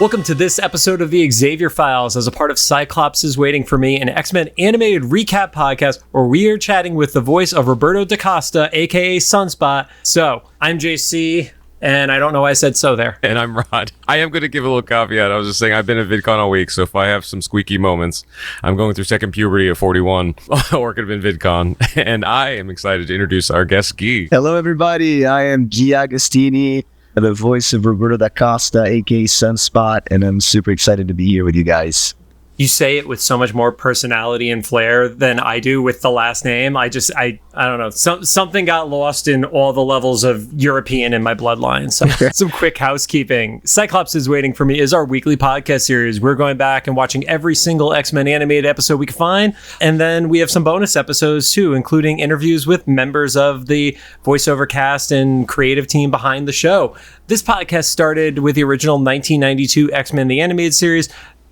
Welcome to this episode of the Xavier Files as a part of Cyclops is Waiting for Me, an X-Men animated recap podcast where we are chatting with the voice of Roberto Da Costa, a.k.a. Sunspot. So, I'm JC, and I don't know why I said so there. And I'm Rod. I am going to give a little caveat. I was just saying I've been at VidCon all week, so if I have some squeaky moments, I'm going through second puberty at 41, or it could have been VidCon, and I am excited to introduce our guest, Gui. Hello, everybody. I am Gui Agustini, the voice of Roberto Da Costa, a.k.a. Sunspot, and I'm super excited to be here with you guys. You say it with so much more personality and flair than I do with the last name. I don't know. Something got lost in all the levels of European in my bloodline. So some quick housekeeping. Cyclops is Waiting for Me is our weekly podcast series. We're going back and watching every single X-Men animated episode we can find. And then we have some bonus episodes too, including interviews with members of the voiceover cast and creative team behind the show. This podcast started with the original 1992 X-Men the Animated Series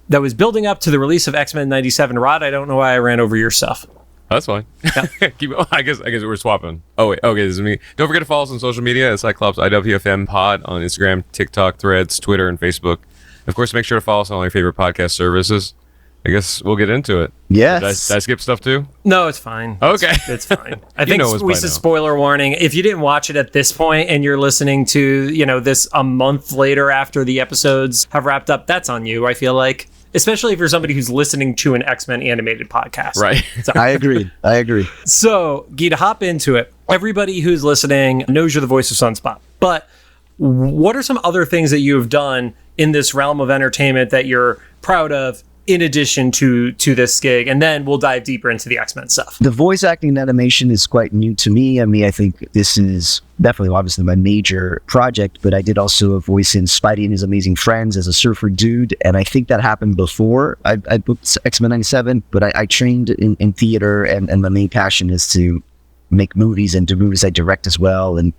that was building up to the release of X-Men 97. Rod, I don't know why I ran over your stuff. That's fine. Yeah. I guess we're swapping. Oh, wait. Okay, this is me. Don't forget to follow us on social media at Cyclops IWFM Pod on Instagram, TikTok, Threads, Twitter, and Facebook. Of course, make sure to follow us on all your favorite podcast services. I guess we'll get into it. Yes. Did I skip stuff too? No, it's fine. Okay. It's fine. I think we said spoiler warning. If you didn't watch it at this point and you're listening to, this a month later after the episodes have wrapped up, that's on you, I feel like. Especially if you're somebody who's listening to an X-Men animated podcast. Right. So, I agree. So, Guy, to hop into it, everybody who's listening knows you're the voice of Sunspot. But what are some other things that you have done in this realm of entertainment that you're proud of in addition to this gig? And then we'll dive deeper into the X-Men stuff. The voice acting and animation is quite new to me. I mean, I think this is definitely, obviously, my major project, but I did also a voice in Spidey and His Amazing Friends as a surfer dude, and I think that happened before I booked X-Men 97, but I trained in theater, and my main passion is to make movies and do movies I direct as well, and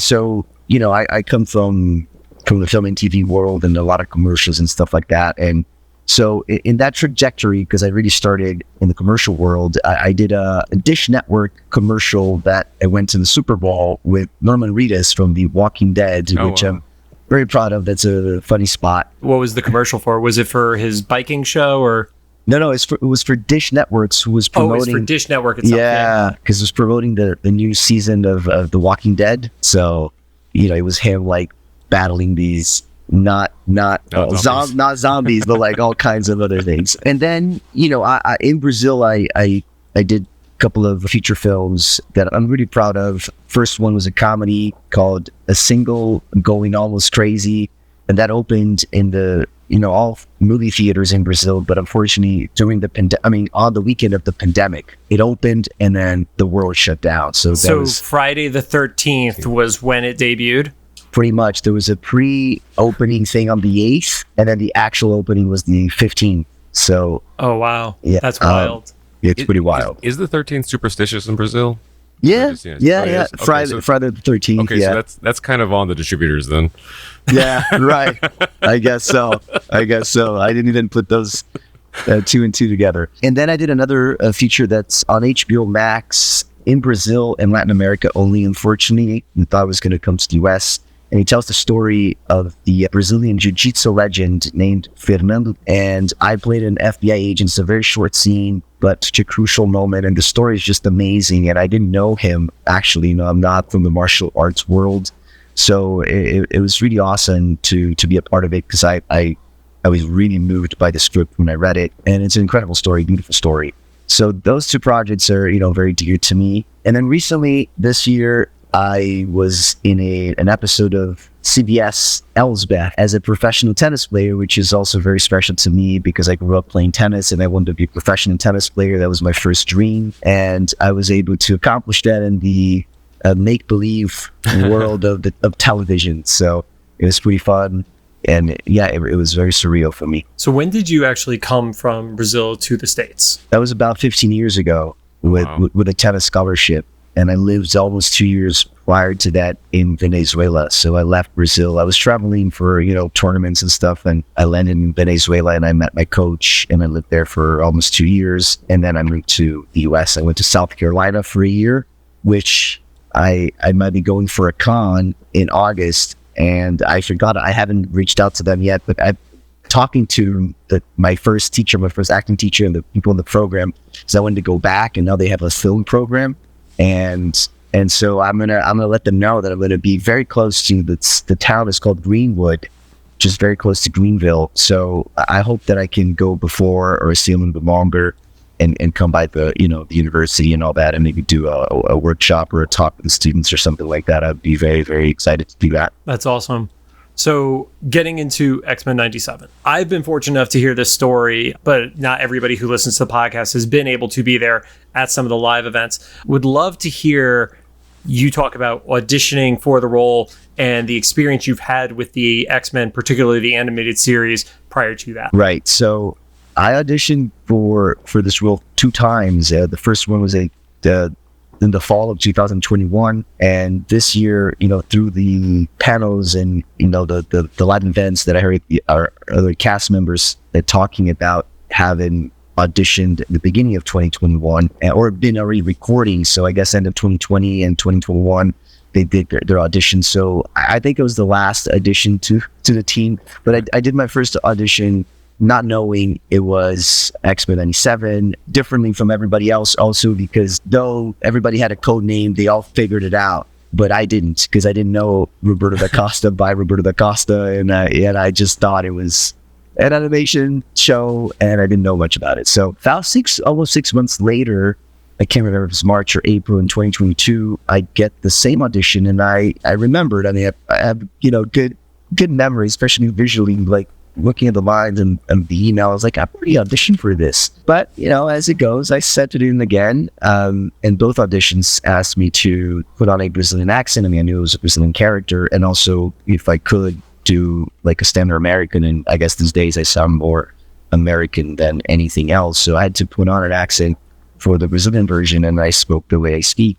so, I come from the film and TV world and a lot of commercials and stuff like that, and so in that trajectory, because I really started in the commercial world, I did a Dish Network commercial that I went to the Super Bowl with Norman Reedus from The Walking Dead, which I'm very proud of. That's a funny spot. What was the commercial for? Was it for his biking show or? No, it was for Dish Networks, who was promoting. Oh, it was for Dish Network itself. Yeah, because it was promoting the new season of The Walking Dead. So, it was him battling these not zombies, but all kinds of other things. And then, I in Brazil, I did a couple of feature films that I'm really proud of. First one was a comedy called A Single Going Almost Crazy, and that opened in the all movie theaters in Brazil. But unfortunately, during on the weekend of the pandemic, it opened and then the world shut down. So Friday the 13th was when it debuted. Pretty much. There was a pre-opening thing on the 8th, and then the actual opening was the 15th. So. Oh, wow. Yeah, that's wild. It's pretty wild. Is the 13th superstitious in Brazil? Yeah. Okay, Friday the 13th. Okay, so that's kind of on the distributors then. Yeah, right. I guess so. I didn't even put those two and two together. And then I did another feature that's on HBO Max in Brazil and Latin America only, unfortunately. I thought it was going to come to the US. And he tells the story of the Brazilian jiu-jitsu legend named Fernando. And I played an FBI agent. It's a very short scene, but such a crucial moment. And the story is just amazing. And I didn't know him, actually. I'm not from the martial arts world. So it was really awesome to be a part of it, because I was really moved by the script when I read it. And it's an incredible story, beautiful story. So those two projects are, very dear to me. And then recently, this year, I was in an episode of CBS Elsbeth as a professional tennis player, which is also very special to me because I grew up playing tennis and I wanted to be a professional tennis player. That was my first dream. And I was able to accomplish that in the make-believe world of television. So it was pretty fun. And yeah, it was very surreal for me. So when did you actually come from Brazil to the States? That was about 15 years ago with a tennis scholarship. And I lived almost 2 years prior to that in Venezuela. So I left Brazil. I was traveling for, tournaments and stuff. And I landed in Venezuela and I met my coach and I lived there for almost 2 years. And then I moved to the US. I went to South Carolina for a year, which I might be going for a con in August. And I forgot, I haven't reached out to them yet, but talking to my first acting teacher, and the people in the program, because I wanted to go back, and now they have a film program, and so I'm gonna let them know that I'm gonna be very close to the town is called Greenwood, just very close to Greenville. So I hope that I can go before or stay a little bit longer and come by the university and all that, and maybe do a workshop or a talk with the students or something like that. I'd be very, very excited to do that. That's awesome. So getting into X-Men 97, I've been fortunate enough to hear this story, but not everybody who listens to the podcast has been able to be there at some of the live events. Would love to hear you talk about auditioning for the role and the experience you've had with the X-Men, particularly the animated series, prior to that. Right. So I auditioned for this role 2 times. The first one was in the fall of 2021, and this year, through the panels and the live events that I heard our other cast members talking about having auditioned at the beginning of 2021 or been already recording. So I guess end of 2020 and 2021 they did their audition. So I think it was the last audition to the team, but I did my first audition not knowing it was X-Men 97, differently from everybody else, also because though everybody had a code name, they all figured it out, but I didn't, because I didn't know Roberto Da Costa by Roberto Da Costa, and I just thought it was an animation show, and I didn't know much about it. So about almost 6 months later, I can't remember if it was March or April in 2022, I get the same audition, and I remembered. I mean, I have good memory, especially visually, like looking at the lines and the email. I was like, I've already auditioned for this. But as it goes, I sent it in again, and both auditions asked me to put on a Brazilian accent. I mean, I knew it was a Brazilian character, and also if I could do like a standard American, and I guess these days I sound more American than anything else, so I had to put on an accent for the Brazilian version, and I spoke the way I speak.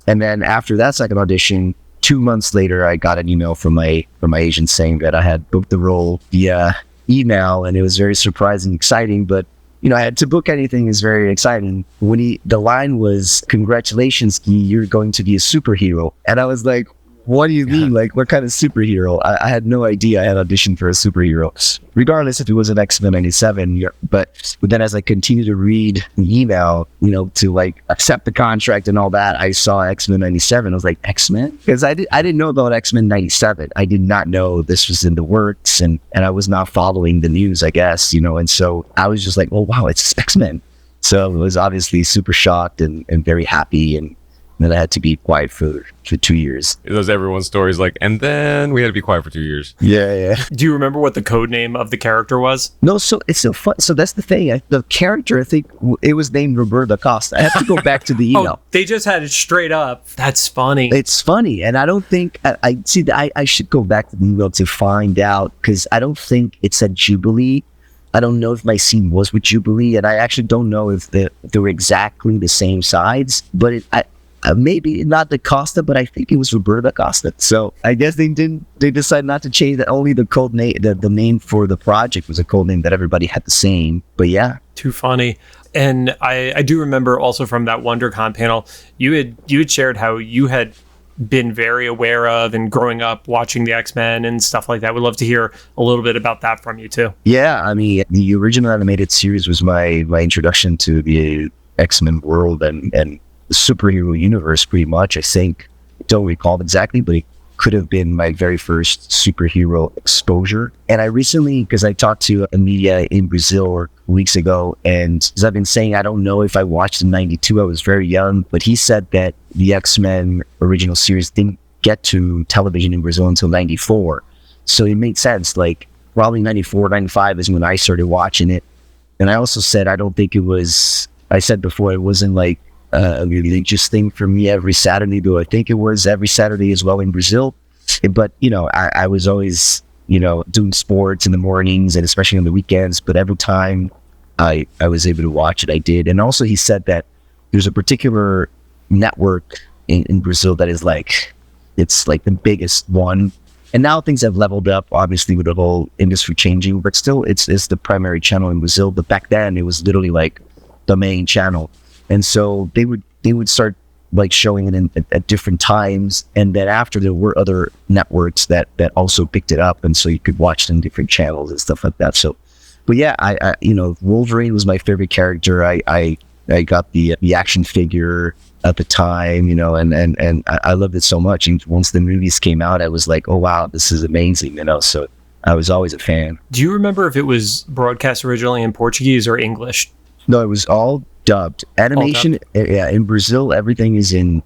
And then after that second audition, 2 months later, I got an email from my agent saying that I had booked the role via email, and it was very surprising, exciting. But I had to book anything is very exciting. When the line was, "Congratulations, Gui, you're going to be a superhero," and I was like, "What do you mean? Like, what kind of superhero?" I had no idea I had auditioned for a superhero, regardless if it was an X-Men 97. But then as I continued to read the email, to like accept the contract and all that, I saw X-Men 97. I was like, X-Men? Because I didn't know about X-Men 97. I did not know this was in the works, and I was not following the news, I guess, and so I was just like, oh, wow, it's X-Men. So I was obviously super shocked and very happy, and then I had to be quiet for 2 years. Those everyone's stories, like, and then we had to be quiet for 2 years. Yeah. Do you remember what the code name of the character was? No, so it's so fun. So that's the thing. The character, I think it was named Roberto Da Costa. I have to go back to the email. They just had it straight up. That's funny. It's funny, and I don't think I should go back to the email to find out, because I don't think it said Jubilee. I don't know if my scene was with Jubilee, and I actually don't know if they were exactly the same sides, but maybe not Da Costa, but I think it was Roberto Da Costa. So I guess they decided not to change that. Only the code name, the name for the project was a code name that everybody had the same. But yeah. Too funny. And I do remember also from that WonderCon panel, you had shared how you had been very aware of and growing up watching the X-Men and stuff like that. We'd love to hear a little bit about that from you too. Yeah, I mean, the original animated series was my introduction to the X-Men world and the superhero universe, pretty much. I think, don't recall exactly, but it could have been my very first superhero exposure. And I recently, because I talked to a media in Brazil weeks ago, and as I've been saying, I don't know if I watched in 92, I was very young, but he said that the X-Men original series didn't get to television in Brazil until 94. So it made sense, like probably 94, 95 is when I started watching it. And I also said, I said before, it wasn't like a religious thing for me every Saturday, though I think it was every Saturday as well in Brazil. But I was always doing sports in the mornings and especially on the weekends, but every time I was able to watch it, I did. And also he said that there's a particular network in Brazil that is it's like the biggest one, and now things have leveled up obviously with the whole industry changing, but still it's the primary channel in Brazil. But back then it was literally like the main channel. And so they would start like showing it at different times, and then after there were other networks that also picked it up, and so you could watch it in different channels and stuff like that. So, but yeah, I Wolverine was my favorite character. I got the action figure at the time, and I loved it so much. And once the movies came out, I was like, oh wow, this is amazing, So I was always a fan. Do you remember if it was broadcast originally in Portuguese or English? No, it was all dubbed. Animation, yeah. In Brazil, everything is in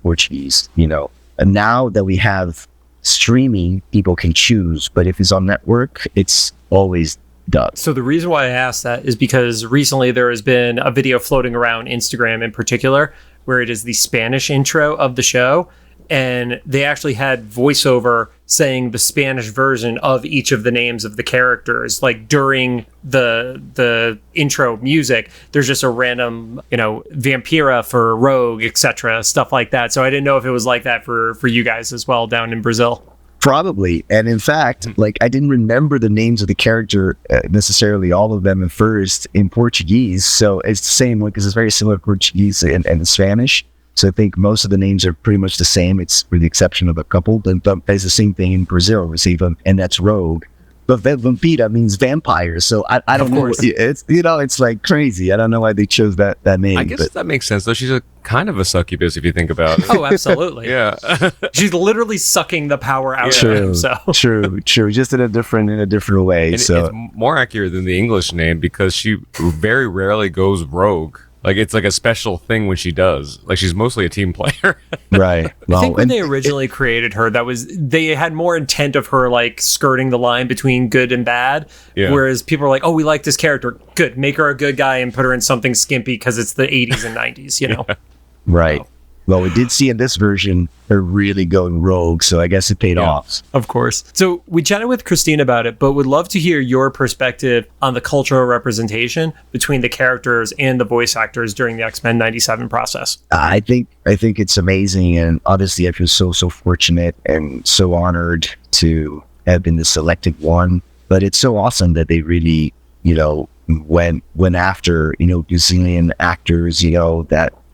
Portuguese. And now that we have streaming, people can choose. But if it's on network, it's always dubbed. So the reason why I asked that is because recently there has been a video floating around Instagram in particular, where it is the Spanish intro of the show, and they actually had voiceover saying the Spanish version of each of the names of the characters. Like during the intro music, there's just a random, Vampira for Rogue, etc., stuff like that. So I didn't know if it was like that for you guys as well down in Brazil. Probably. And in fact, like, I didn't remember the names of the character necessarily, all of them at first in Portuguese. So it's the same, because it's very similar to Portuguese and Spanish. So I think most of the names are pretty much the same. It's with the exception of a couple. But it's the same thing in Brazil, and that's Rogue. But Vampira means vampire. So I don't know. It's it's like crazy. I don't know why they chose that name. I guess that makes sense, though. She's a kind of a succubus if you think about it. Oh, absolutely. Yeah. She's literally sucking the power out of him. So. True. Just in a different way. And so it's more accurate than the English name, because she very rarely goes rogue. Like, it's like a special thing when she does. Like, she's mostly a team player. Right. Well, I think when they originally created her, they had more intent of her, like, skirting the line between good and bad. Yeah. Whereas people are like, oh, we like this character. Good. Make her a good guy and put her in something skimpy because it's the 80s and 90s, Yeah. Right. Well, we did see in this version her really going rogue, so I guess it paid off. Of course. So we chatted with Christine about it, but would love to hear your perspective on the cultural representation between the characters and the voice actors during the X-Men 97 process. I think it's amazing, and obviously I feel so fortunate and so honored to have been the selected one. But it's so awesome that they really, went after, New Zealand actors,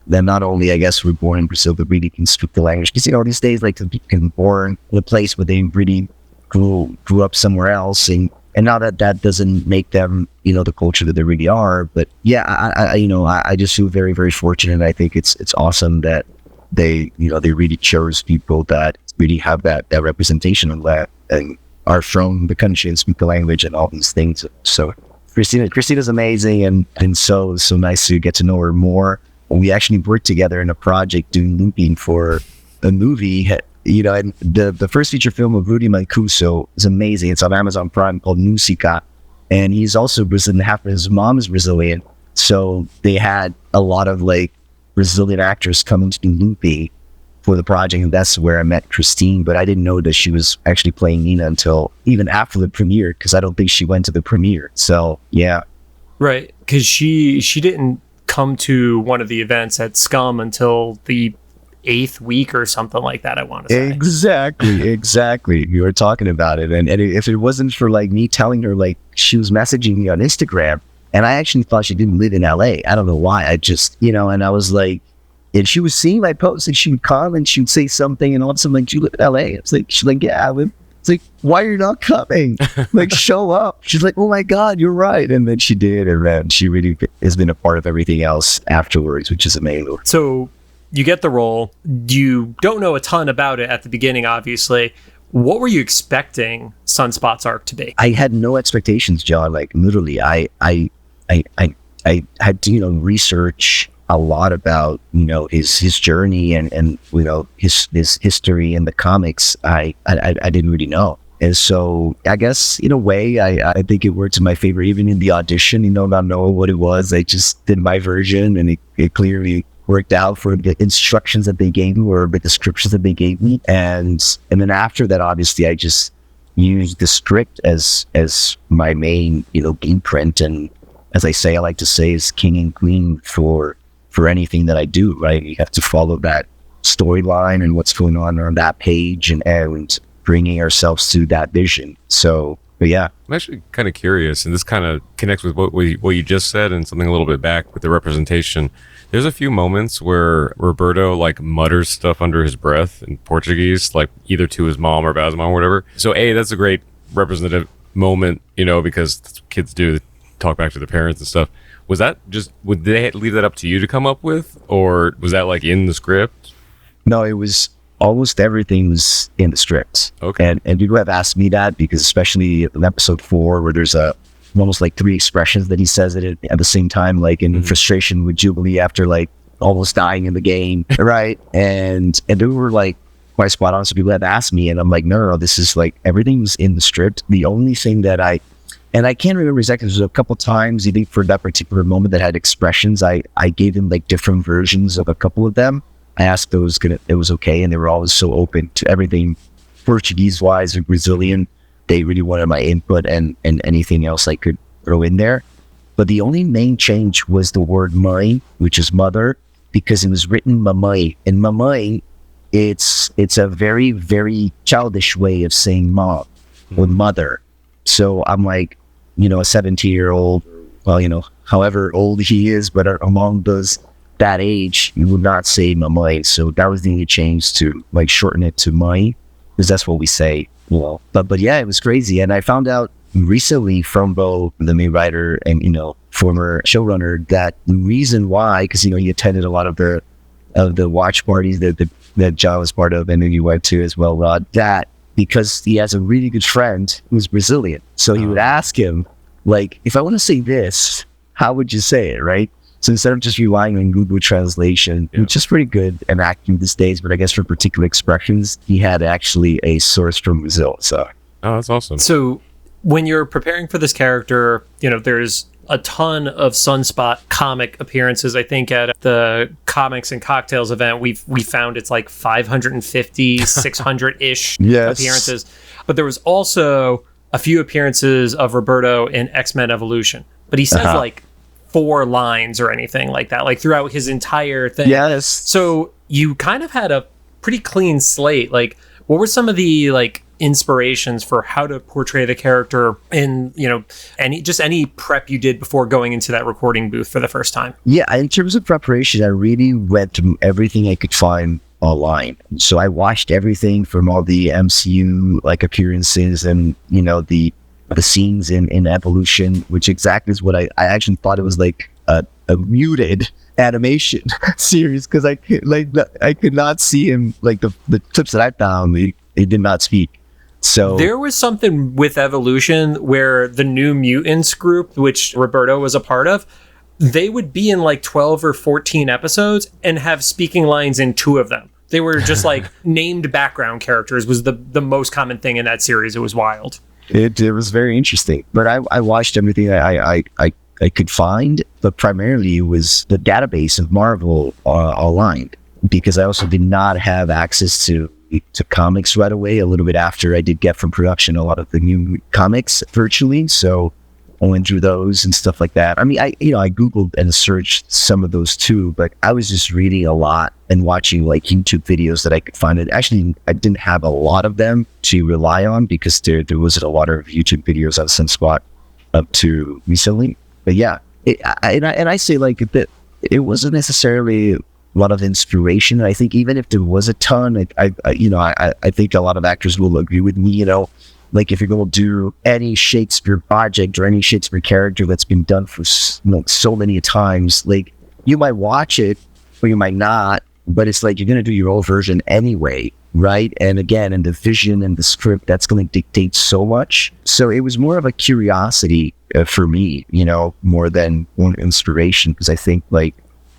that not only, I guess, were born in Brazil, but really can speak the language. Because, these days, like, people can be born in a place where they really grew up somewhere else. And now that doesn't make them, the culture that they really are. But yeah, I just feel very, very fortunate. I think it's awesome that they really chose people that really have that representation and are from the country and speak the language and all these things. So Christina's amazing, and so nice to get to know her more. We actually worked together in a project doing looping for a movie, and the first feature film of Rudy Mancuso is amazing. It's on Amazon Prime, called Musica, and he's also Brazilian. Half of his mom is Brazilian, so they had a lot of like Brazilian actors coming to do looping for the project, and that's where I met Christine. But I didn't know that she was actually playing Nina until even after the premiere, because I don't think she went to the premiere. So yeah, right, because she didn't come to one of the events at Scum until the 8th week or something like that, I want to say. Exactly. You were talking about it. And if it wasn't for like me telling her, like, she was messaging me on Instagram, and I actually thought she didn't live in LA. I don't know why. I just, and I was like, and she was seeing my posts, and she would come and she would say something, and all of a sudden, like, do you live in LA? I was like, she's like, yeah, I live. It's like, why are you not coming? Like, show up. She's like, oh my God, you're right. And then she did, and then she really has been a part of everything else afterwards, which is amazing. So you get the role. You don't know a ton about it at the beginning, obviously. What were you expecting Sunspot's arc to be? I had no expectations, John. Like, literally, I had to, research a lot about, his journey and his history in the comics. I didn't really know. And so I guess in a way, I think it worked in my favor, even in the audition, not knowing what it was. I just did my version, and it clearly worked out for the instructions that they gave me, or the descriptions that they gave me. And then after that, obviously, I just used the script as my main, blueprint. And as I like to say, is king and queen for anything that I do, right? You have to follow that storyline and what's going on that page, and bringing ourselves to that vision. So But yeah. I'm actually kind of curious, and this kind of connects with what you just said and something a little bit back with the representation. There's a few moments where Roberto like mutters stuff under his breath in Portuguese, like either to his mom or about his mom or whatever. So that's a great representative moment, because that's what kids do, talk back to their parents and stuff. Was that would they leave that up to you to come up with, or was that like in the script? No, it was almost everything was in the script. Okay. And people have asked me that because especially in episode 4 where there's almost like 3 expressions that he says it at the same time, like in frustration with Jubilee after like almost dying in the game, right? And they were like quite spot on. So people have asked me, and I'm like, no, this is like everything's in the script. The only thing that I can't remember exactly. There's a couple times, even for that particular moment that had expressions, I gave them like different versions of a couple of them. I asked those it was okay, and they were always so open to everything Portuguese wise or Brazilian. They really wanted my input and anything else I could throw in there. But the only main change was the word mãe, which is mother, because it was written mamãe. And mamãe, it's a very, very childish way of saying mom or mother. So I'm like, a 17-year-old, well, however old he is, but among that age, you would not say mamãe. So that was the only change, to like shorten it to mãe, because that's what we say. Well, but yeah, it was crazy. And I found out recently from Bo, the main writer and, former showrunner, that the reason why, because, he attended a lot of the watch parties that John was part of, and then you went to as well, Rod, that because he has a really good friend who's Brazilian. So he would ask him, like, if I want to say this, how would you say it, right? So instead of just relying on Google Translation, which is pretty good and accurate these days, but I guess for particular expressions, he had actually a source from Brazil. So, that's awesome. So when you're preparing for this character, there's a ton of Sunspot comic appearances. I think at the Comics and Cocktails event, we found it's like 550, 600-ish appearances. But there was also a few appearances of Roberto in X-Men Evolution. But he says like 4 lines or anything like that, like throughout his entire thing. Yes. So you kind of had a pretty clean slate. Like, what were some of the like inspirations for how to portray the character in, any prep you did before going into that recording booth for the first time? Yeah, in terms of preparation, I really went to everything I could find online. So I watched everything from all the MCU like appearances and, the scenes in Evolution, which exactly is what I actually thought it was like a muted animation series, because I could not see him, like the clips that I found, he did not speak. So there was something with Evolution where the New Mutants group, which Roberto was a part of, they would be in like 12 or 14 episodes and have speaking lines in 2 of them. They were just like named background characters was the most common thing in that series. It was wild. It was very interesting, but I watched everything I could find, but primarily it was the database of Marvel online, because I also did not have access to comics right away. A little bit after, I did get from production a lot of the new comics virtually, so I went through those and stuff like that. I mean, I Googled and searched some of those too, but I was just reading a lot and watching like YouTube videos that I could find. Actually, I didn't have a lot of them to rely on because there wasn't a lot of YouTube videos on Sunspot up to recently. But yeah, I say like that it wasn't necessarily a lot of inspiration. I think even if there was a ton, I think a lot of actors will agree with me, like if you're going to do any Shakespeare project or any Shakespeare character that's been done for so many times, like you might watch it or you might not, but it's like you're going to do your own version anyway, right? And again, and the vision and the script, that's going to dictate so much. So it was more of a curiosity for me, more than one inspiration, because I think like,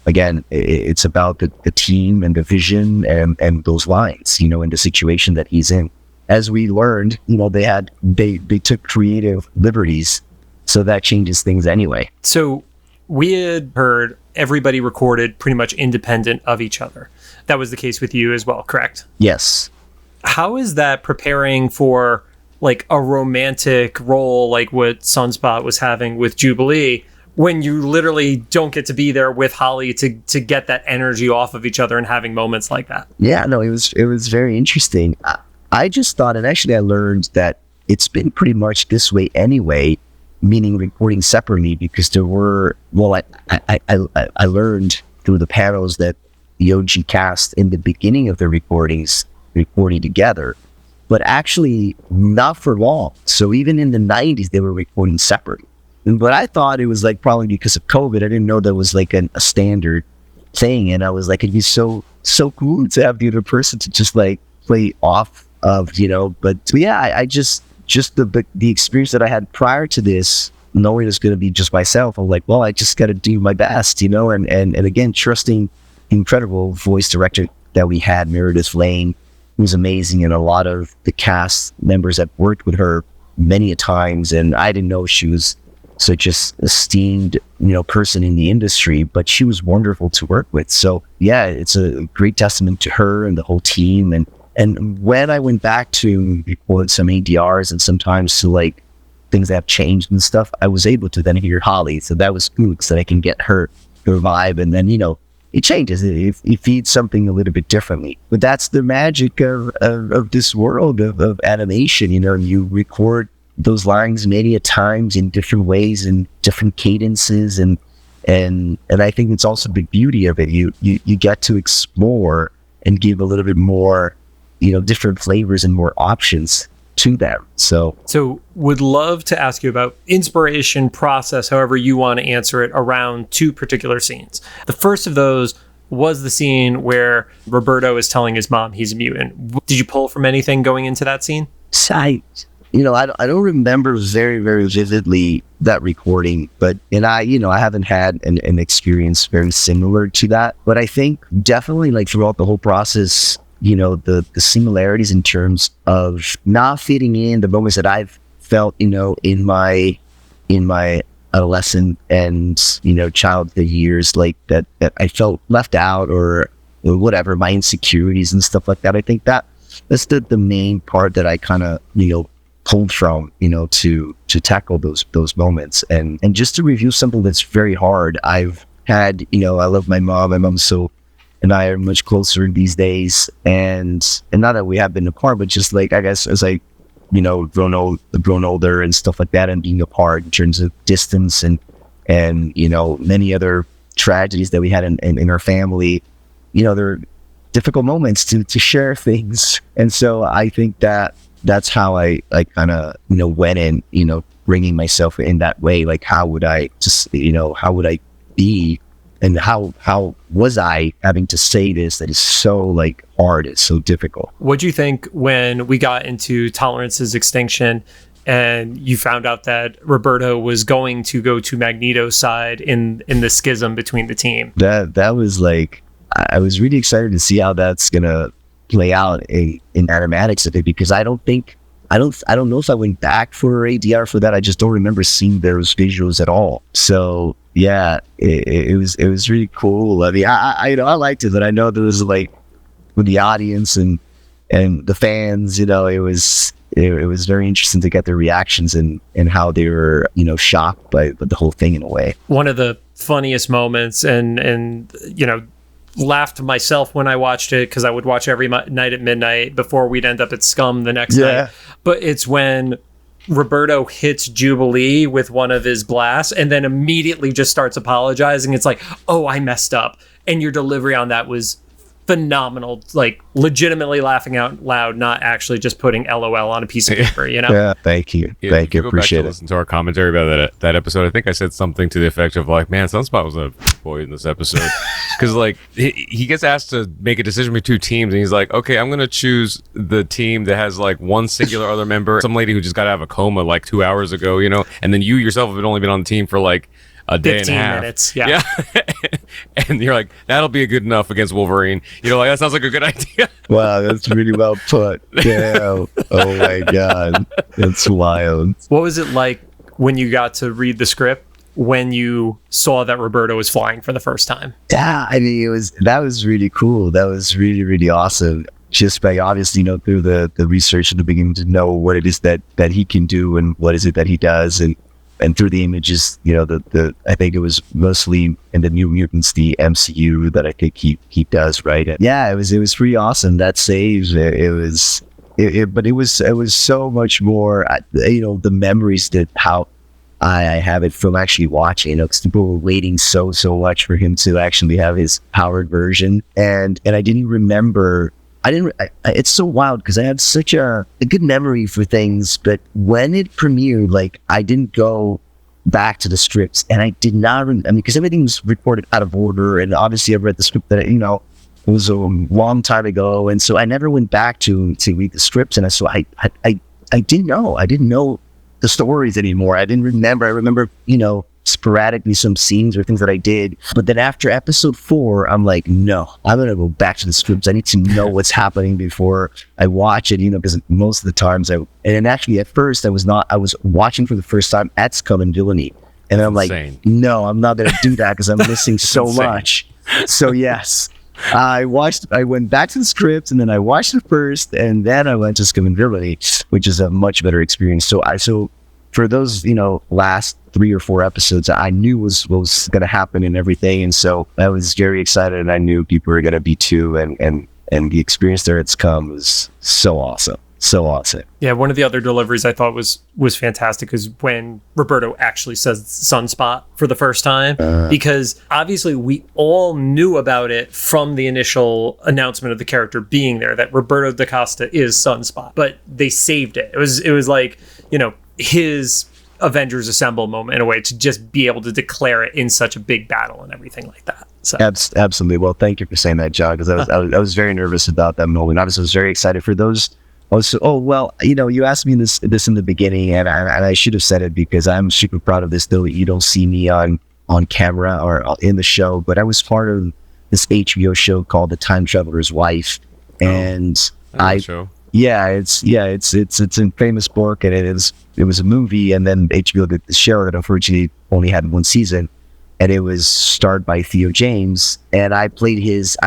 again, it's about the team and the vision and those lines, and the situation that he's in. As we learned, they took creative liberties, so that changes things anyway. So we had heard everybody recorded pretty much independent of each other. That was the case with you as well, correct? Yes. How is that preparing for like a romantic role like what Sunspot was having with Jubilee, when you literally don't get to be there with Holly to get that energy off of each other and having moments like that? Yeah, no, it was very interesting. I just thought, and actually I learned that it's been pretty much this way anyway, meaning recording separately, because there were, I learned through the panels that the OG cast in the beginning of the recordings recording together, but actually not for long. So even in the 90s, they were recording separately. But I thought it was like probably because of COVID. I didn't know that was like a standard thing. And I was like, it'd be so cool to have the other person to just like play off of, but yeah, I just the experience that I had prior to this, knowing it's going to be just myself, I'm like, well, I just got to do my best, and again, trusting incredible voice director that we had, Meredith Lane, who was amazing, and a lot of the cast members that worked with her many a times, and I didn't know she was such a esteemed, person in the industry, but she was wonderful to work with. So yeah, it's a great testament to her and the whole team. And when I went back to record some ADRs and sometimes to like things that have changed and stuff, I was able to then hear Holly. So that was good, so that I can get her vibe. And then, it changes. It feeds something a little bit differently. But that's the magic of this world of animation. You record those lines many a times in different ways and different cadences. And I think it's also the beauty of it. You get to explore and give a little bit more, different flavors and more options to them. So would love to ask you about inspiration process, however you want to answer it, around two particular scenes. The first of those was the scene where Roberto is telling his mom he's a mutant. Did you pull from anything going into that scene? I don't remember very, very vividly that recording, but I haven't had an experience very similar to that. But I think definitely like throughout the whole process, the similarities in terms of not fitting in, the moments that I've felt, in my adolescent and, childhood years, like that I felt left out or whatever, my insecurities and stuff like that. I think that's the main part that I kind of, pulled from, to tackle those moments. And just to review something that's very hard, I've had, I love my mom. My mom's and I are much closer these days, and not that we have been apart, but just like, I guess, as I, grown older and stuff like that, and being apart in terms of distance and many other tragedies that we had in our family, there are difficult moments to share things. And so I think that's how I kind of, went in, bringing myself in that way. Like, how would I just, how would I be? And how was I having to say this that is so like hard, it's so difficult? What'd you think when we got into Tolerance's extinction and you found out that Roberto was going to go to Magneto's side in the schism between the team? That was like, I was really excited to see how that's gonna play out in animatics of it, because I don't know if I went back for ADR for that. I just don't remember seeing those visuals at all. So yeah, it was really cool. I mean, I liked it, but I know there was like with the audience and the fans, it was very interesting to get their reactions and how they were, shocked by the whole thing in a way. One of the funniest moments, and laughed myself when I watched it, because I would watch every night at midnight before we'd end up at Scum the next night. But it's when Roberto hits Jubilee with one of his blasts and then immediately just starts apologizing. It's like, oh, I messed up. And your delivery on that was phenomenal, like legitimately laughing out loud, not actually just putting LOL on a piece of paper, Yeah, thank you. Thank you. Appreciate it. Listen to our commentary about that episode. I think I said something to the effect of like, man, Sunspot was a boy in this episode. Because like he gets asked to make a decision between two teams, and he's like, okay, I'm going to choose the team that has like one singular other member, some lady who just got out of a coma like 2 hours ago, and then you yourself have only been on the team for like a day and a half. 15 minutes. Yeah. And you're like, that'll be good enough against Wolverine. Like, that sounds like a good idea. Wow, that's really well put. Yeah. Oh my God. That's wild. What was it like when you got to read the script, when you saw that Roberto was flying for the first time? Yeah, I mean, that was really cool. That was really, really awesome. Just by obviously, through the research in the beginning, to know what it is that he can do and what is it that he does, and through the images, I think it was mostly in the New Mutants, the MCU, that I think he does, right? And yeah, it was pretty awesome. That save, it was But it was so much more, the memories that how I have it from actually watching, because people were waiting so much for him to actually have his powered version. And I didn't remember, it's so wild because I had such a good memory for things, but when it premiered, like I didn't go back to the scripts, and I did not, because everything was recorded out of order, and obviously I read the script that, it was a long time ago, and so I never went back to read the scripts, and so I didn't know the stories anymore. I didn't remember. I remember, sporadically some scenes or things that I did, but then after episode 4, I'm like, no, I'm gonna go back to the scripts. I need to know what's happening before I watch it, because most of the times and actually at first I was watching for the first time at Scum and Villainy, and I'm like, no, I'm not gonna do that because I'm missing so much. So yes. I went back to the script, and then I watched it first, and then I went to Scum and Villainy, which is a much better experience. So for those, last 3 or 4 episodes, I knew what was going to happen and everything. And so I was very excited, and I knew people were going to be too. And the experience there at Scum was so awesome. So awesome. Yeah, one of the other deliveries I thought was fantastic is when Roberto actually says Sunspot for the first time, because obviously we all knew about it from the initial announcement of the character being there, that Roberto Da Costa is Sunspot, but they saved it. It was like, his Avengers Assemble moment in a way, to just be able to declare it in such a big battle and everything like that. So. Absolutely. Well, thank you for saying that, John, because I was very nervous about that moment. I was very excited for those. Also, you asked me this in the beginning, and I should have said it because I'm super proud of this, though you don't see me on camera or in the show, but I was part of this HBO show called The Time Traveler's Wife, and show. Yeah, it's a famous book, and it was a movie, and then HBO did the show that unfortunately only had 1 season, and it was starred by Theo James, and I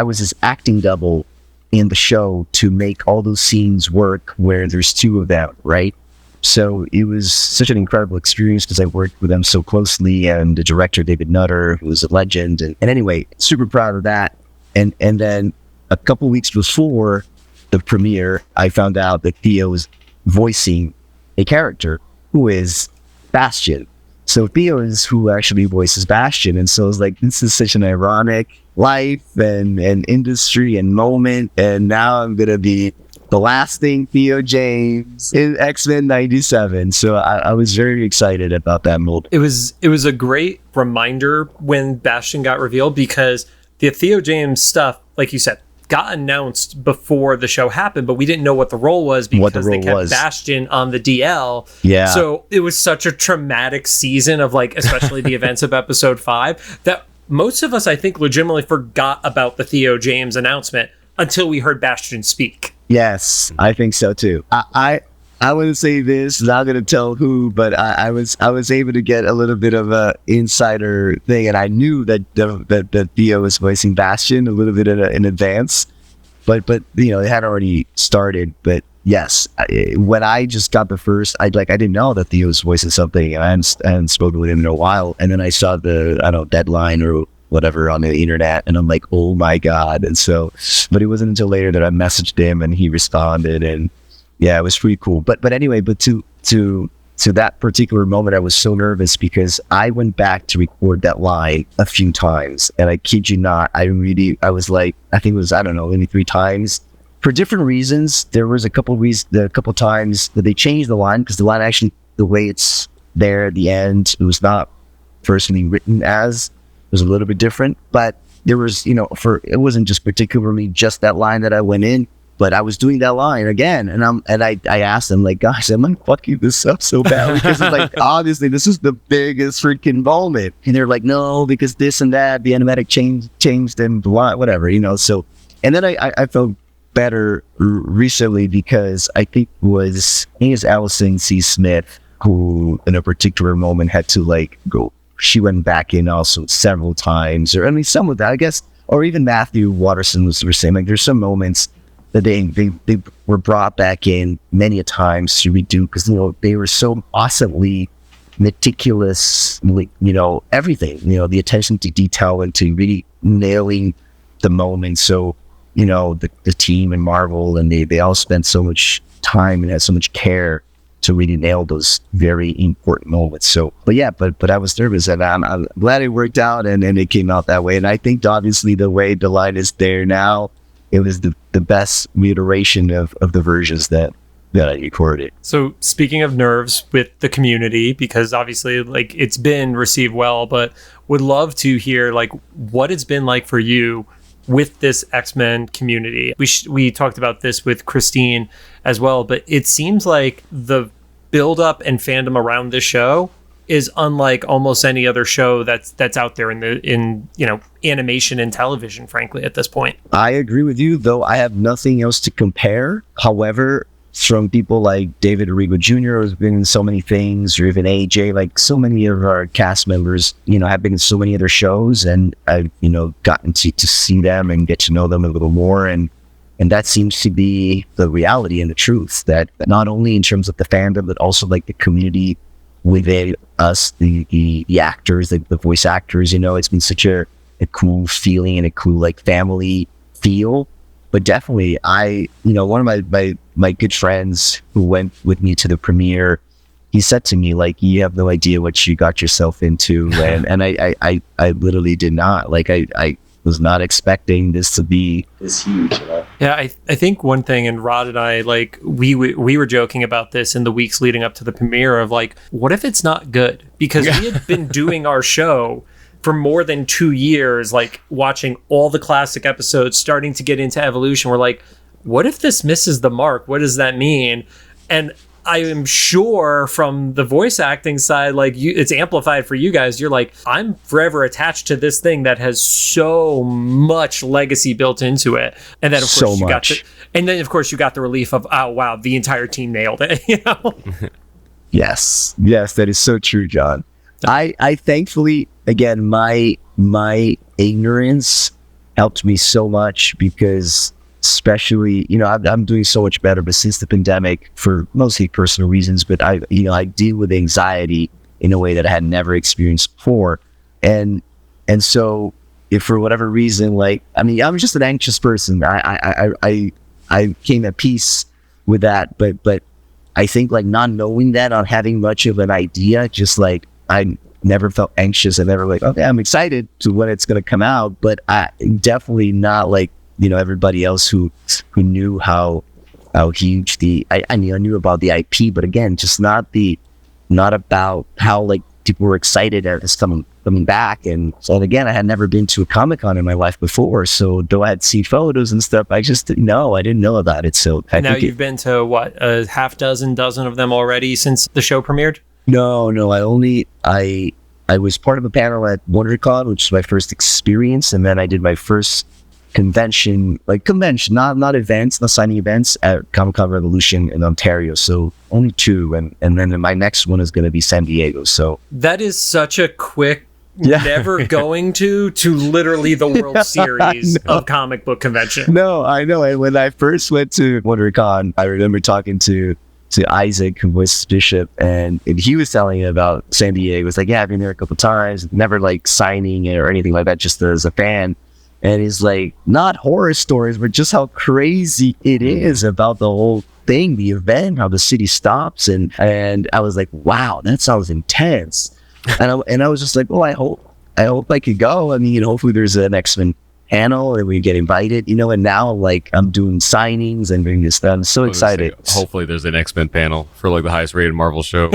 was his acting double in the show to make all those scenes work where there's 2 of them, right? So it was such an incredible experience because I worked with them so closely, and the director David Nutter, who was a legend, and anyway, super proud of that. And then a couple weeks before the premiere, I found out that Theo was voicing a character who is Bastion. So Theo is who actually voices Bastion, and so I was like, this is such an ironic life and industry and moment, and now I'm gonna be the lasting Theo James in X-Men 97. So I was very excited about that moment. It was a great reminder when Bastion got revealed, because the Theo James stuff, like you said, got announced before the show happened, but we didn't know what the role was because they kept Bastion on the DL. Yeah. So it was such a traumatic season of, like, especially the events of episode 5, that most of us, I think, legitimately forgot about the Theo James announcement until we heard Bastion speak. Yes, I think so too. I wouldn't say this, not going to tell who, but I was able to get a little bit of a insider thing, and I knew that Theo was voicing Bastion a little bit in advance, but it had already started. But yes, when I just got the first, I didn't know that Theo was voicing something, and I hadn't spoken with him in a while, and then I saw the deadline or whatever on the internet, and I'm like, oh my god. And so, but it wasn't until later that I messaged him and he responded, and yeah, it was pretty cool. But anyway, to that particular moment, I was so nervous because I went back to record that line a few times, and I kid you not, I was like, I think it was, I don't know, maybe 3 times for different reasons. There was a couple times that they changed the line, because the line actually, the way it's there at the end, it was not personally written as, it was a little bit different, but there was, it wasn't just particularly just that line that I went in, but I was doing that line again, and I asked them, like, guys, am I fucking this up so bad? Because it's like, obviously this is the biggest freaking moment, and they're like, no, because this and that, the animatic changed and whatever, So, and then I felt better recently because I think it was Allison C. Smith who, in a particular moment, had to go. She went back in also several times, or I mean, some of that, I guess, or even Matthew Watterson was saying, like, there's some moments that they were brought back in many a times to redo, because they were so awesomely meticulous, everything, the attention to detail and to really nailing the moment. So the team in Marvel, and they all spent so much time and had so much care to really nail those very important moments. So, but I was nervous, and I'm glad it worked out, and it came out that way. And I think obviously the way the line is there now, it was the best reiteration of the versions that I recorded. So speaking of nerves with the community, because obviously like it's been received well, but would love to hear like what it's been like for you with this X-Men community. We talked about this with Christine as well, but it seems like the build-up and fandom around this show is unlike almost any other show that's out there in animation and television, frankly, at this point. I agree with you, though I have nothing else to compare. However, from people like David Arrigo Jr., who's been in so many things, or even AJ, like so many of our cast members, have been in so many other shows, and I've, gotten to see them and get to know them a little more. And that seems to be the reality and the truth, that not only in terms of the fandom, but also like the community within us, the actors, the voice actors, it's been such a cool feeling and a cool like family feel. But definitely, one of my good friends who went with me to the premiere, he said to me, like, you have no idea what you got yourself into. And I literally did not. Like, I was not expecting this to be this huge. Yeah, I think one thing, and Rod and I, like, we were joking about this in the weeks leading up to the premiere of, like, what if it's not good? Because we had been doing our show for more than 2 years, like watching all the classic episodes, starting to get into Evolution. We're like, what if this misses the mark? What does that mean? And I am sure from the voice acting side, like it's amplified for you guys. You're like, I'm forever attached to this thing that has so much legacy built into it. And then of course you got the relief of, oh wow, the entire team nailed it. Yes, that is so true, John. I thankfully, again, my ignorance helped me so much, because especially, I'm doing so much better, but since the pandemic, for mostly personal reasons, but I deal with anxiety in a way that I had never experienced before. And so if for whatever reason, like, I'm just an anxious person. I came at peace with that, but I think like not knowing that, not having much of an idea, just like, I never felt anxious. I never like, okay, I'm excited to when it's going to come out, but I definitely not like, everybody else who knew how huge I knew about the IP, but again, just not about how like people were excited that it's coming back. And again, I had never been to a Comic-Con in my life before, so though I had seen photos and stuff, I just didn't know. I didn't know about it. So now you've been to what, a half dozen of them already since the show premiered? No, I was part of a panel at WonderCon, which was my first experience, and then I did my first convention, not events, not signing events, at Comic-Con Revolution in Ontario. So only 2, and then my next one is going to be San Diego. So that is such a quick, never going to literally the World Series of comic book convention. No, I know. And when I first went to WonderCon, I remember talking to Isaac, who voices Bishop, and he was telling me about San Diego. He was like, yeah, I've been there a couple times, never like signing it or anything like that, just as a fan. And he's like, not horror stories, but just how crazy it is about the whole thing, the event, how the city stops. And I was like, wow, that sounds intense. And I was just like, well, I hope I could go. I mean, hopefully there's an X-Men panel and we get invited, and now like I'm doing signings and doing this stuff. I'm so excited. Hopefully there's an X-Men panel for like the highest rated Marvel show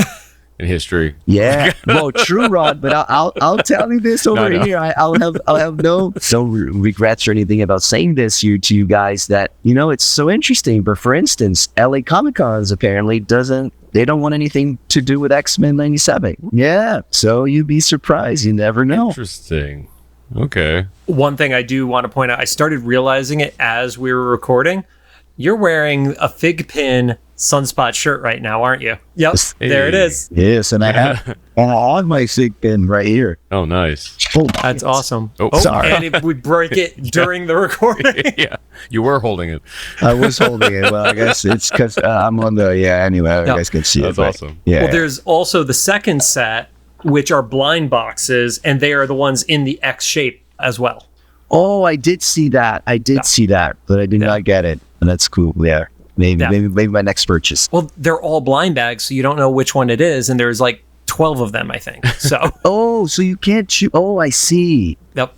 in history. Yeah, well, true, Rod. But I'll tell you this over here. I'll have no regrets or anything about saying this to you guys, that it's so interesting. But for instance, LA Comic-Cons apparently they don't want anything to do with X-Men 97. Yeah, so you'd be surprised. You never know. Interesting. Okay. One thing I do want to point out, I started realizing it as we were recording. You're wearing a Fig Pin Sunspot shirt right now, aren't you? Yep. Hey. There it is. Yes, and I have on my Fig Pin right here. Oh, nice. Oh, that's awesome. Oh, sorry. And we break it during the recording. Yeah, you were holding it. I was holding it. Well, I guess it's because I'm on the, anyway, you guys can see that's it. That's awesome. Yeah. Well, there's also the second set, which are blind boxes, and they are the ones in the X shape as well. Oh, I did see that. See that, but I did not get it. And that's cool. Yeah. Maybe my next purchase. Well, they're all blind bags, so you don't know which one it is, and there's like 12 of them, I think. So so you can't choose. Oh, I see. Yep.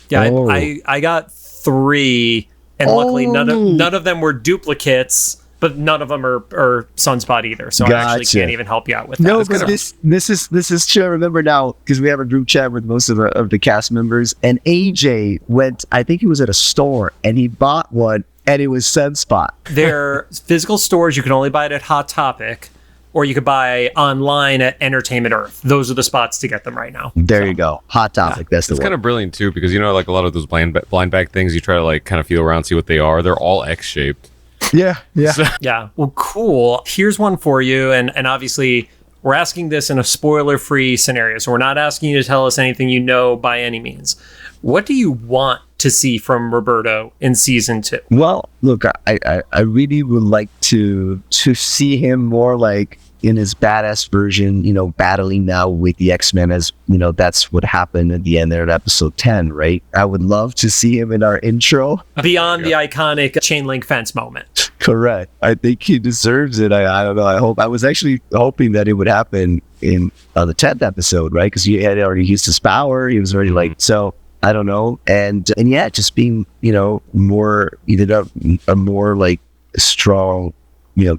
Yeah, I got 3, and luckily none of them were duplicates, but none of them are Sunspot either. So I actually can't even help you out with that. No, but this is true. I remember now because we have a group chat with most of the cast members, and AJ went. I think he was at a store and he bought one, and it was Sunspot. They're physical stores. You can only buy it at Hot Topic, or you could buy online at Entertainment Earth. Those are the spots to get them right now. There you go. Hot Topic. That's the one. It's kind of brilliant too, because like a lot of those blind bag things, you try to like kind of feel around, see what they are. They're all X-shaped. Yeah. Yeah. Well, cool. Here's one for you, and obviously we're asking this in a spoiler-free scenario, so we're not asking you to tell us anything you know by any means. What do you want to see from Roberto in season 2? Well, look, I really would like to see him more like in his badass version, battling now with the X-Men, as that's what happened at the end there at episode 10, right? I would love to see him in our intro. Beyond the iconic chain link fence moment. Correct. I think he deserves it. I don't know. I was actually hoping that it would happen in the 10th episode, right? Because he had already used his power. He was already so I don't know. And yeah, just being, more, either a more like strong,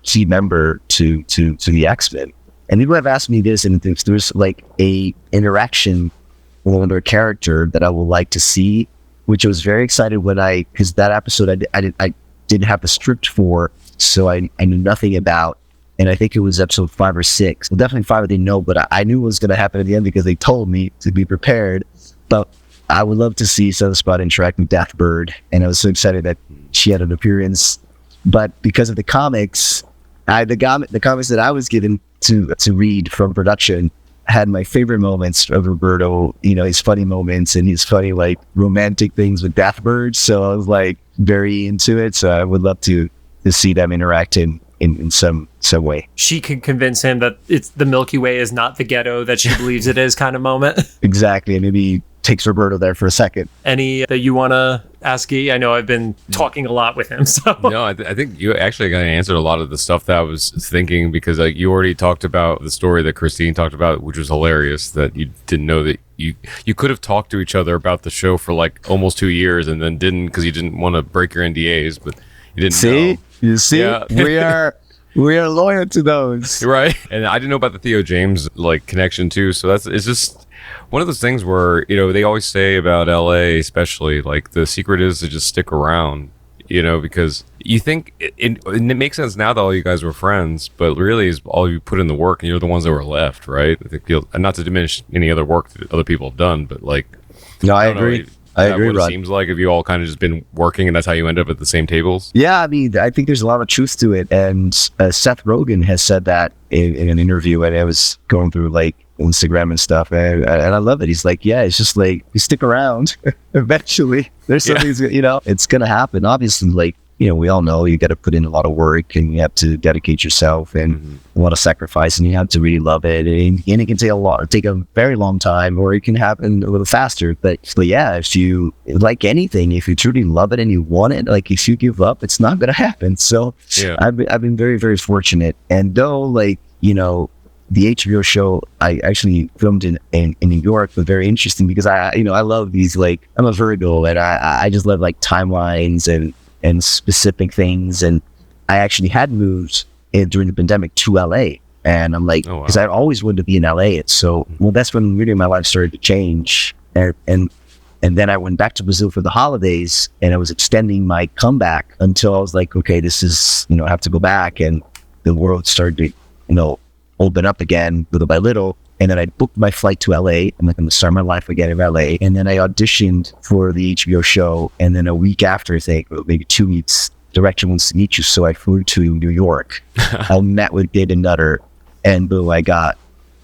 key member to the X-Men. And people have asked me this, and if there's like a interaction with a character that I would like to see, which I was very excited because that episode I didn't have the script for, so I knew nothing about. And I think it was episode 5 or 6. Well, definitely 5 I didn't know, but I knew what was going to happen at the end because they told me to be prepared. But I would love to see Sunspot interact with Deathbird, and I was so excited that she had an appearance. But because of the comics, the comics that I was given to read from production had my favorite moments of Roberto, his funny moments and his funny like romantic things with Deathbird. So I was like very into it. So I would love to see them interact in some way. She can convince him that it's the Milky Way is not the ghetto that she believes it is kind of moment. Exactly. And maybe takes Roberto there for a second. Any that you want to ask Guy? I know I've been talking a lot with him. So no, I think you actually kind of answered a lot of the stuff that I was thinking, because like you already talked about the story that Christine talked about, which was hilarious, that you didn't know that you could have talked to each other about the show for like almost 2 years and then didn't, because you didn't want to break your NDAs, but you didn't know. You see, yeah. we are loyal to those, right? And I didn't know about the Theo James like connection too. So it's just one of those things where they always say about LA, especially like the secret is to just stick around, because you think it makes sense now that all you guys were friends, but really is all you put in the work and you're the ones that were left, right? I think and not to diminish any other work that other people have done, but like, no, I agree. I agree, Rod. It seems like if you all kind of just been working and that's how you end up at the same tables. Yeah, I mean, I think there's a lot of truth to it. And Seth Rogen has said that in an interview, and I was going through like Instagram and stuff, and I love it. He's like, yeah, it's just like you stick around. Eventually, there's something's it's gonna happen. Obviously, like we all know you got to put in a lot of work, and you have to dedicate yourself, and a lot of sacrifice, and you have to really love it. And it can take a very long time, or it can happen a little faster. But yeah, if you like anything, if you truly love it and you want it, like if you give up, it's not gonna happen. So I've been very, very fortunate. And though the HBO show I actually filmed in New York was very interesting, because I love these, like, I'm a Virgo, and I just love like timelines and specific things. And I actually had moved during the pandemic to LA, and I'm like, because I always wanted to be in LA. And so, that's when really my life started to change. And then I went back to Brazil for the holidays, and I was extending my comeback until I was like, okay, this is, I have to go back. And the world started to, open up again little by little. And then I booked my flight to LA. I'm like, I'm gonna start my life again in LA. And then I auditioned for the HBO show. And then a week after, I think, or maybe 2 weeks, director wants to meet you. So I flew to New York. I met with Gabe and Nutter, and boom, I got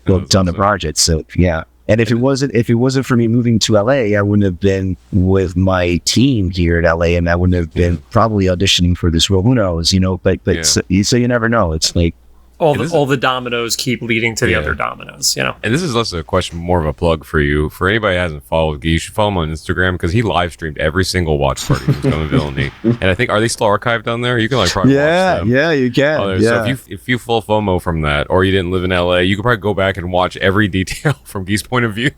booked on the project. So yeah. And if it wasn't for me moving to LA, I wouldn't have been with my team here at LA, and I wouldn't have been probably auditioning for this role. Who knows, But so you never know. It's like, all the dominoes keep leading to the other dominoes, you know. And this is less a question, more of a plug for you. For anybody who hasn't followed Guy, you should follow him on Instagram because he live streamed every single watch party that's going to Villainy. And I think, are they still archived on there? You can like probably watch them. Yeah, you can. So if you full FOMO from that, or you didn't live in LA, you could probably go back and watch every detail from Guy's point of view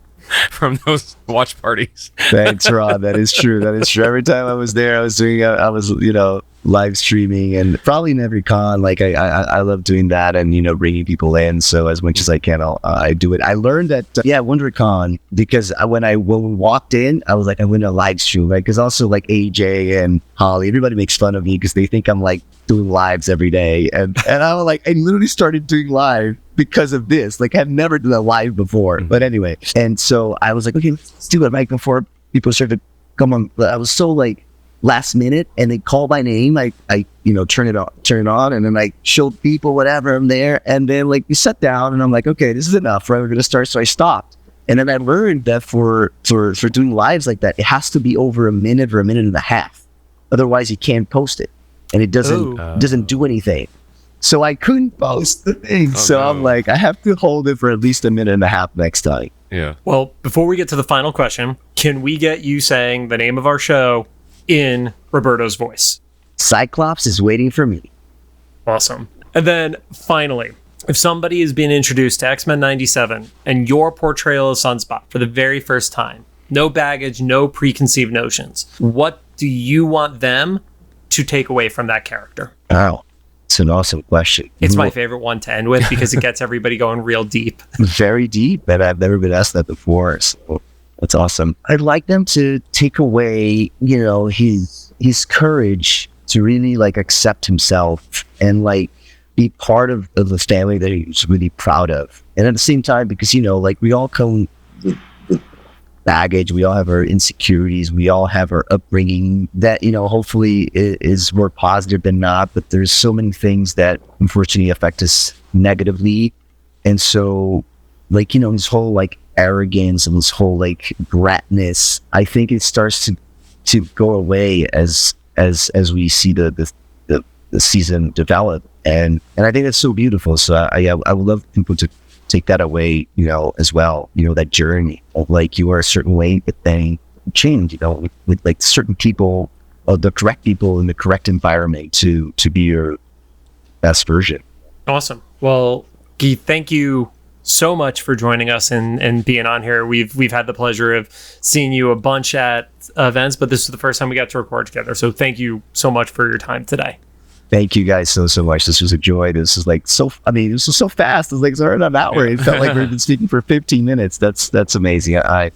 from those watch parties. Thanks, Rod. That is true. Every time I was there, I was live streaming, and probably in every con. Like I love doing that, and bringing people in. So as much as I can, I do it. I learned that WonderCon, because when we walked in, I was like, I'm going to live stream, right? Because also like AJ and Holly, everybody makes fun of me because they think I'm like doing lives every day, and I was like, I literally started doing live because of this. Like I've never done a live before, but anyway. And so I was like, okay, let's do it. Right before people started to come on, I was so like last minute, and they call my name. I turn it on, and then I showed people whatever I'm there, and then like we sat down, and I'm like, okay, this is enough, right? We're gonna start. So I stopped, and then I learned that for doing lives like that, it has to be over a minute or a minute and a half, otherwise you can't post it, and it doesn't do anything. So I couldn't post the thing. I'm like, I have to hold it for at least a minute and a half next time. Yeah. Well, before we get to the final question, can we get you saying the name of our show in Roberto's voice? Cyclops is waiting for me. Awesome. And then finally, if somebody is being introduced to X-Men 97 and your portrayal of Sunspot for the very first time, no baggage, no preconceived notions, what do you want them to take away from that character? Wow. It's an awesome question. It's my favorite one to end with because it gets everybody going real deep. Very deep, and I've never been asked that before. So that's awesome. I'd like them to take away, his courage to really like accept himself and like be part of the family that he's really proud of. And at the same time, because we all come with baggage, we all have our insecurities, we all have our upbringing that hopefully is more positive than not, but there's so many things that unfortunately affect us negatively. And so like his whole like arrogance and this whole like bratness, I think it starts to go away as we see the season develop, and I think that's so beautiful. So I would love people to take that away, as well, that journey of like you are a certain way, but then change, with like certain people, the correct people in the correct environment to be your best version. Awesome. Well, Guy, thank you so much for joining us and being on here. We've had the pleasure of seeing you a bunch at events, but this is the first time we got to record together. So thank you so much for your time today. Thank you guys so much. This was a joy. This is like this was so fast. It was like already an hour. It felt like we've been speaking for 15 minutes. That's amazing. I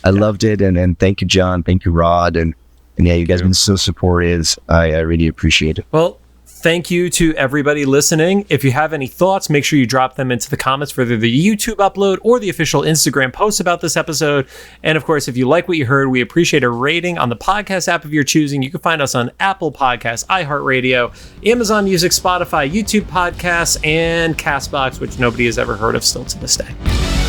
loved it. And thank you, John. Thank you, Rod. And yeah, you guys have been so supportive. I really appreciate it. Well, thank you to everybody listening. If you have any thoughts, make sure you drop them into the comments for either the YouTube upload or the official Instagram post about this episode. And of course, if you like what you heard, we appreciate a rating on the podcast app of your choosing. You can find us on Apple Podcasts, iHeartRadio, Amazon Music, Spotify, YouTube Podcasts, and CastBox, which nobody has ever heard of still to this day.